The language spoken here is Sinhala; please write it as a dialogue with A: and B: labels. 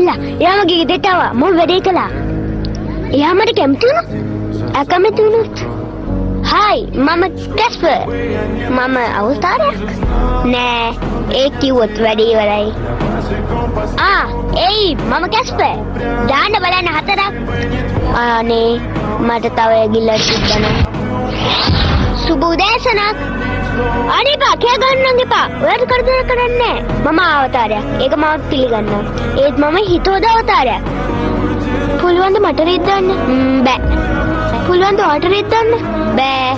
A: ගිහිල්ලා එයා මගේ ගෙදරට ආවා. මම වැඩේ කළා. එයා මට කැමති වුණා. අකමැති වුණොත් හායි මම කැස්පර්. මම අවස්ථාවක් නෑ ඒ කිව්වොත් වැඩේ ඉවරයි. ඒයි මම කැස්පර්. දාන්න බලන්න 4ක්. අනේ මට තව ඇගිල්ලක් තිබ්බනේ. සුබ උදෑසනක්. අනේ බා කෑ ගන්න එපා. ඔයාට කරදර කරන්නේ නෑ. මම අවතාරයක්. ඒක මම පිළිගන්නවා. ඒත් මම හිතෝද අවතාරයක්. පුළුවන් ද මට රිද්දන්න? බෑ. පුළුවන් ද ඔයාට රිද්දන්න? බෑ.